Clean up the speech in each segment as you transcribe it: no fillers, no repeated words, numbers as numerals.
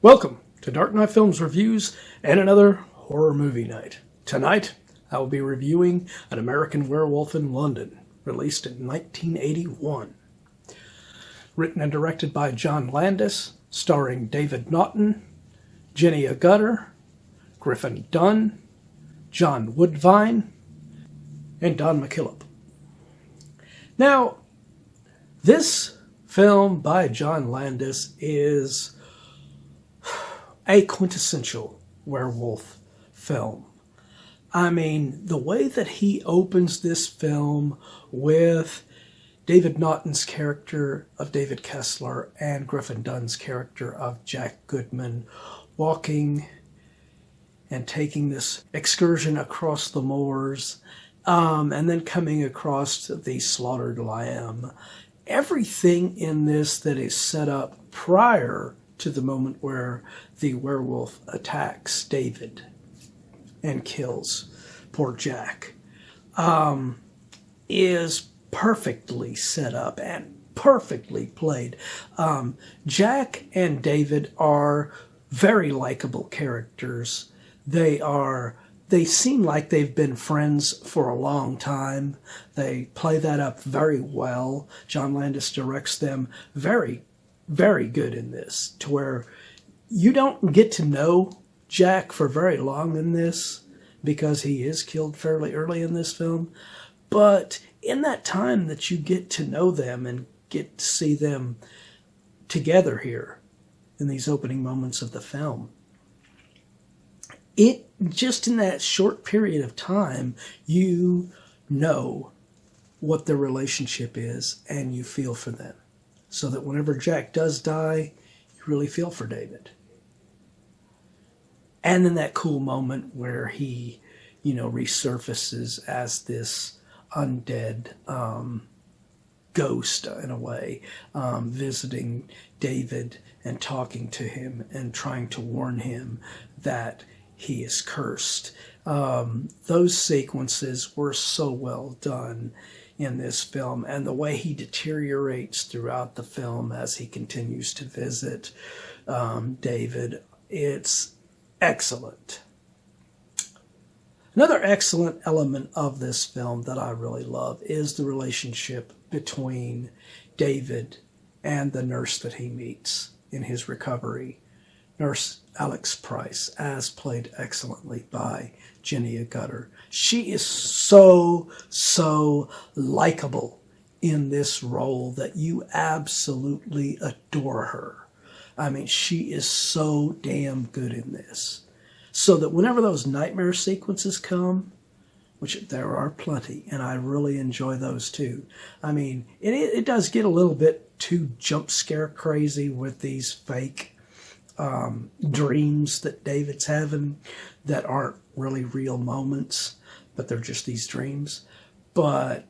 Welcome to Dark Knight Films Reviews and another horror movie night. Tonight, I will be reviewing An American Werewolf in London, released in 1981. Written and directed by John Landis, starring David Naughton, Jenny Agutter, Griffin Dunne, John Woodvine, and Don McKillop. Now, this film by John Landis is a quintessential werewolf film. I mean, the way that he opens this film with David Naughton's character of David Kessler and Griffin Dunne's character of Jack Goodman walking and taking this excursion across the moors, and then coming across the slaughtered lamb. Everything in this that is set up prior to the moment where the werewolf attacks David and kills poor Jack, is perfectly set up and perfectly played. Jack and David are very likable characters. They seem like they've been friends for a long time. They play that up very well. John Landis directs them very, very good in this, to where you don't get to know Jack for very long in this, because he is killed fairly early in this film. But in that time that you get to know them and get to see them together here in these opening moments of the film, it just in that short period of time, you know what their relationship is and you feel for them. So that whenever Jack does die, you really feel for David. And then that cool moment where he, resurfaces as this undead ghost in a way, visiting David and talking to him and trying to warn him that he is cursed. Those sequences were so well done in this film, and the way he deteriorates throughout the film as he continues to visit David, it's excellent. Another excellent element of this film that I really love is the relationship between David and the nurse that he meets in his recovery, Nurse Alex Price, as played excellently by Jenny Agutter. She is so likable in this role that you absolutely adore her. I mean, she is so damn good in this. So that whenever those nightmare sequences come, which there are plenty, and I really enjoy those too. I mean, it does get a little bit too jump scare crazy with these fake dreams that David's having that aren't really real moments, but they're just these dreams. But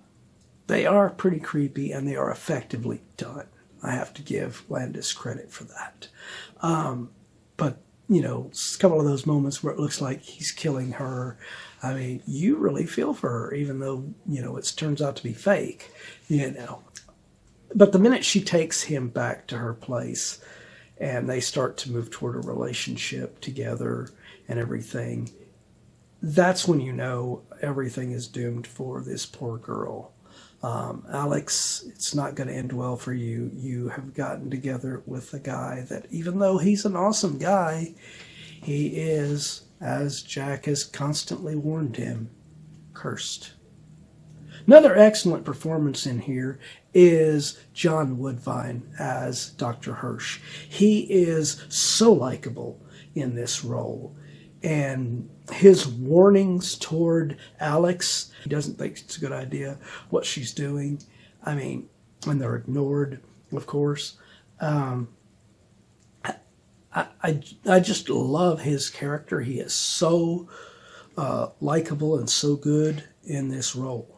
they are pretty creepy and they are effectively done. I have to give Landis credit for that. But, it's a couple of those moments where it looks like he's killing her. I mean, you really feel for her, even though, it turns out to be fake, But the minute she takes him back to her place and they start to move toward a relationship together and everything, that's when you know everything is doomed for this poor girl. Alex, it's not going to end well for you. You have gotten together with a guy that, even though he's an awesome guy, he is, as Jack has constantly warned him, cursed. Another excellent performance in here is John Woodvine as Dr. Hirsch. He is so likable in this role. And his warnings toward Alex, he doesn't think it's a good idea what she's doing. I mean, when they're ignored, of course. I just love his character. He is so likable and so good in this role.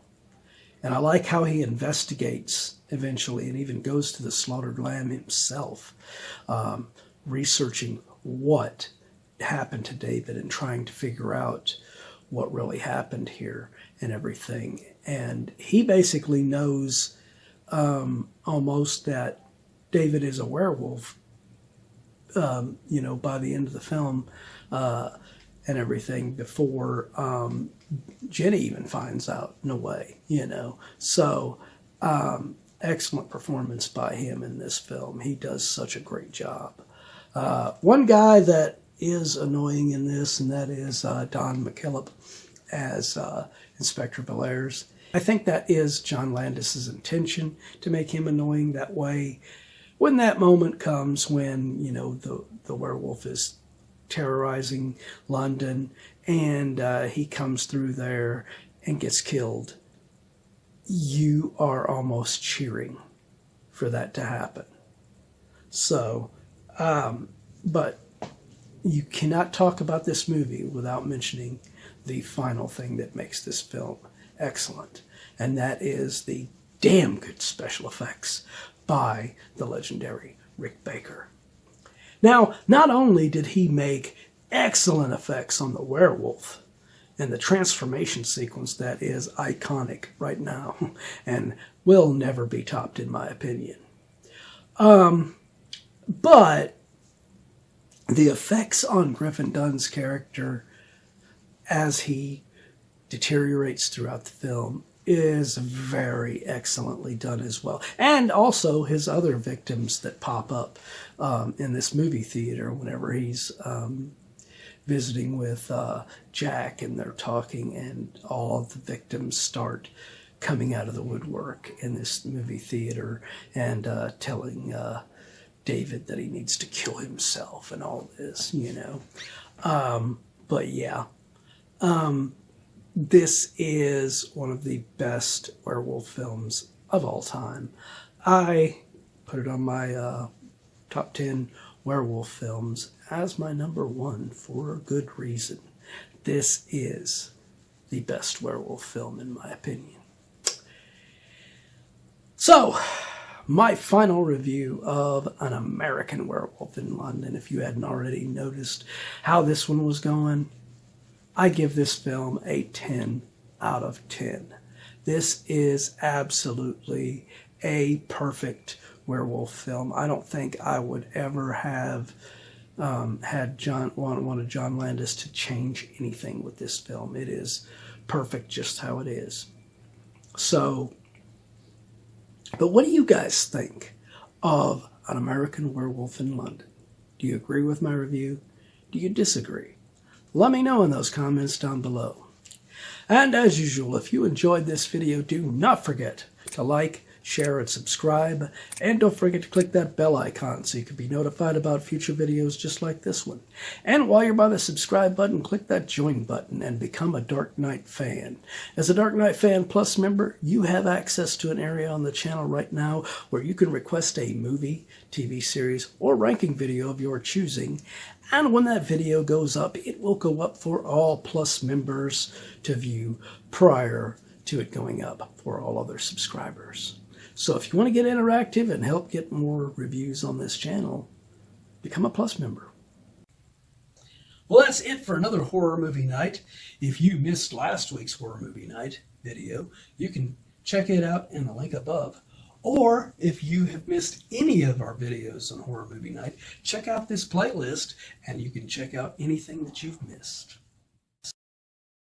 And I like how he investigates eventually and even goes to the slaughtered lamb himself, researching what happened to David and trying to figure out what really happened here and everything. And he basically knows almost that David is a werewolf by the end of the film and everything, before Jenny even finds out, in a way, So, excellent performance by him in this film. He does such a great job. One guy that is annoying in this, and that is Don McKillop as Inspector Bellairs. I think that is John Landis's intention, to make him annoying that way. When that moment comes when, the werewolf is terrorizing London, and he comes through there and gets killed, you are almost cheering for that to happen. So, but you cannot talk about this movie without mentioning the final thing that makes this film excellent, and that is the damn good special effects by the legendary Rick Baker. Now, not only did he make excellent effects on the werewolf and the transformation sequence that is iconic right now and will never be topped, in my opinion, but the effects on Griffin Dunne's character as he deteriorates throughout the film is very excellently done as well. And also his other victims that pop up in this movie theater whenever he's visiting with Jack, and they're talking, and all of the victims start coming out of the woodwork in this movie theater and telling David that he needs to kill himself and all this, But yeah, this is one of the best werewolf films of all time. I put it on my top 10 werewolf films as my number one for a good reason. This is the best werewolf film, in my opinion. So, my final review of An American Werewolf in London, if you hadn't already noticed how this one was going, I give this film a 10 out of 10. This is absolutely a perfect werewolf film. I don't think I would ever have wanted John Landis to change anything with this film. It is perfect just how it is. So, but what do you guys think of An American Werewolf in London? Do you agree with my review? Do you disagree? Let me know in those comments down below. And as usual, if you enjoyed this video, do not forget to like, share, and subscribe. And don't forget to click that bell icon so you can be notified about future videos just like this one. And while you're by the subscribe button, click that join button and become a Dark Knight fan. As a Dark Knight Fan Plus member, you have access to an area on the channel right now where you can request a movie, TV series, or ranking video of your choosing. And when that video goes up, it will go up for all Plus members to view prior to it going up for all other subscribers. So if you want to get interactive and help get more reviews on this channel, become a Plus member. Well, that's it for another horror movie night. If you missed last week's horror movie night video, you can check it out in the link above. Or if you have missed any of our videos on horror movie night, check out this playlist and you can check out anything that you've missed.